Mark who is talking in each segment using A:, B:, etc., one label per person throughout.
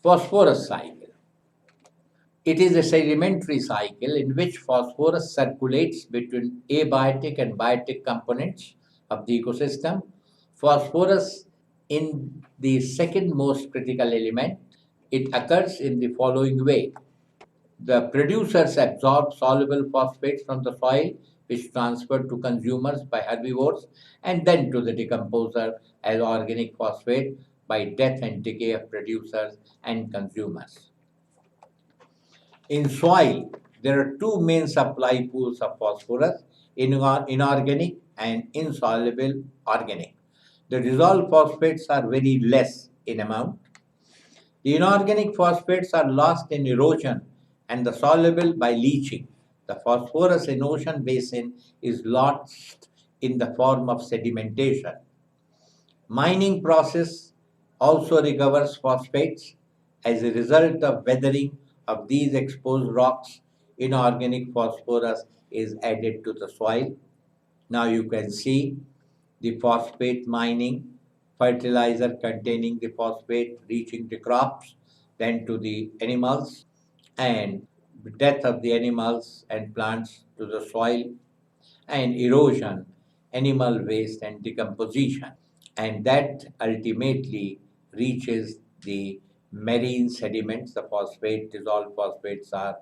A: Phosphorus cycle. It is a sedimentary cycle in which phosphorus circulates between abiotic and biotic components of the ecosystem. Phosphorus in the second most critical element. It occurs in the following way. The producers absorb soluble phosphates from the soil, which transferred to consumers by herbivores and then to the decomposer as organic phosphate by death and decay of producers and consumers. In soil, there are two main supply pools of phosphorus, inorganic and insoluble organic. The dissolved phosphates are very less in amount. The inorganic phosphates are lost in erosion and the soluble by leaching. The phosphorus in ocean basin is lost in the form of sedimentation. Mining process also recovers phosphates. As a result of weathering of these exposed rocks, inorganic phosphorus is added to the soil. Now you can see the phosphate mining, fertilizer containing the phosphate reaching the crops, then to the animals, and death of the animals and plants to the soil, and erosion, animal waste, and decomposition. And that ultimately reaches the marine sediments. The phosphate, dissolved phosphates are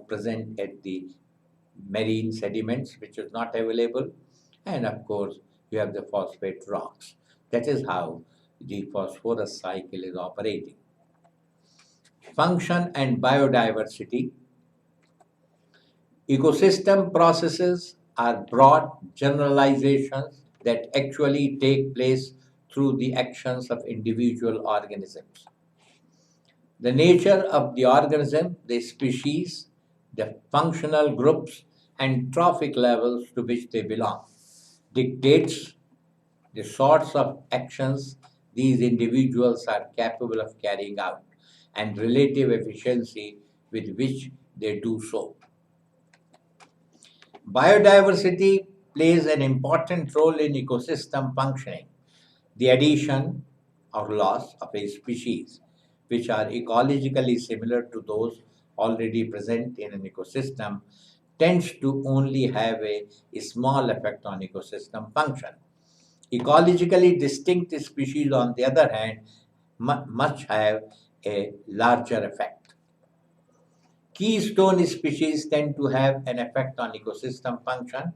A: present at the marine sediments, which is not available. And of course, you have the phosphate rocks. That is how the phosphorus cycle is operating. Function and biodiversity. Ecosystem processes are broad generalizations that actually take place through the actions of individual organisms. The nature of the organism, the species, the functional groups, and trophic levels to which they belong dictates the sorts of actions these individuals are capable of carrying out and relative efficiency with which they do so. Biodiversity plays an important role in ecosystem functioning. The addition or loss of a species which are ecologically similar to those already present in an ecosystem tends to only have a small effect on ecosystem function. Ecologically distinct species, on the other hand, must have a larger effect. Keystone species tend to have an effect on ecosystem function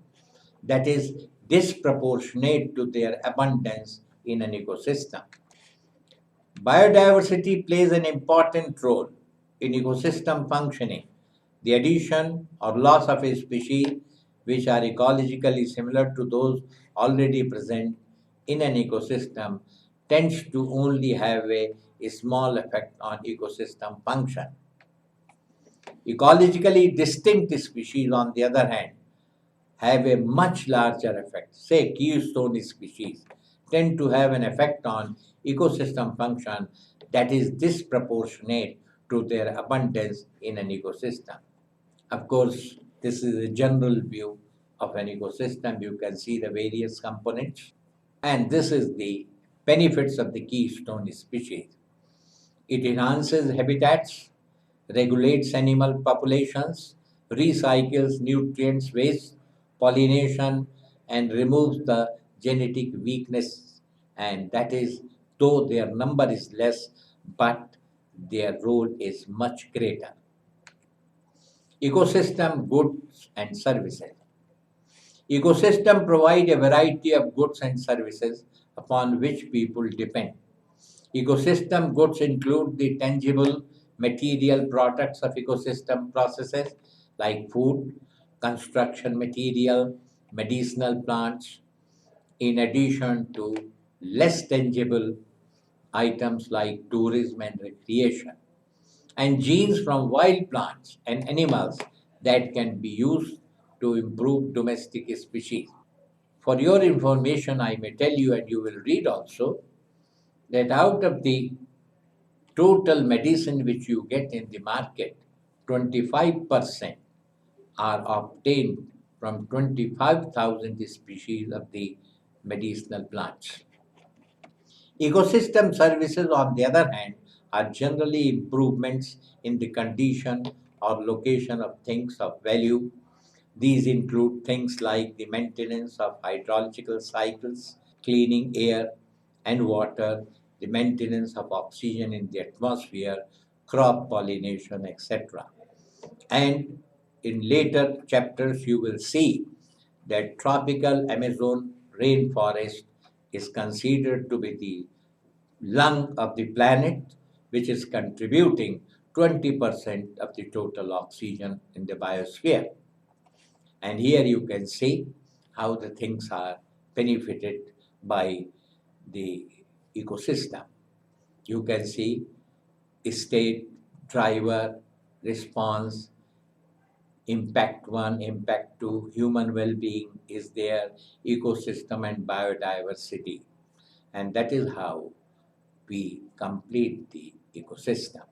A: that is disproportionate to their abundance in an ecosystem. Biodiversity plays an important role in ecosystem functioning. The addition or loss of a species which are ecologically similar to those already present in an ecosystem tends to only have a small effect on ecosystem function. Ecologically distinct species, on the other hand, have a much larger effect. Say, keystone species tend to have an effect on ecosystem function that is disproportionate to their abundance in an ecosystem. Of course, this is a general view of an ecosystem. You can see the various components, and this is the benefits of the keystone species. It enhances habitats, regulates animal populations, recycles nutrients waste, pollination, and removes the genetic weakness. And that is, though their number is less, but their role is much greater. Ecosystem goods and services. Ecosystem provide a variety of goods and services upon which people depend. Ecosystem goods include the tangible material products of ecosystem processes like food, construction material, medicinal plants, in addition to less tangible items like tourism and recreation, and genes from wild plants and animals that can be used to improve domestic species. For your information, I may tell you, and you will read also, that out of the total medicine which you get in the market, 25% are obtained from 25,000 species of the medicinal plants. Ecosystem services, on the other hand, are generally improvements in the condition or location of things of value. These include things like the maintenance of hydrological cycles, cleaning air and water, the maintenance of oxygen in the atmosphere, crop pollination, etc. And in later chapters, you will see that tropical Amazon rainforest is considered to be the lung of the planet, which is contributing 20% of the total oxygen in the biosphere. And here you can see how the things are benefited by the ecosystem. You can see state, driver, response, impact 1, impact 2, human well-being is there, ecosystem and biodiversity. And that is how we complete the ecosystem.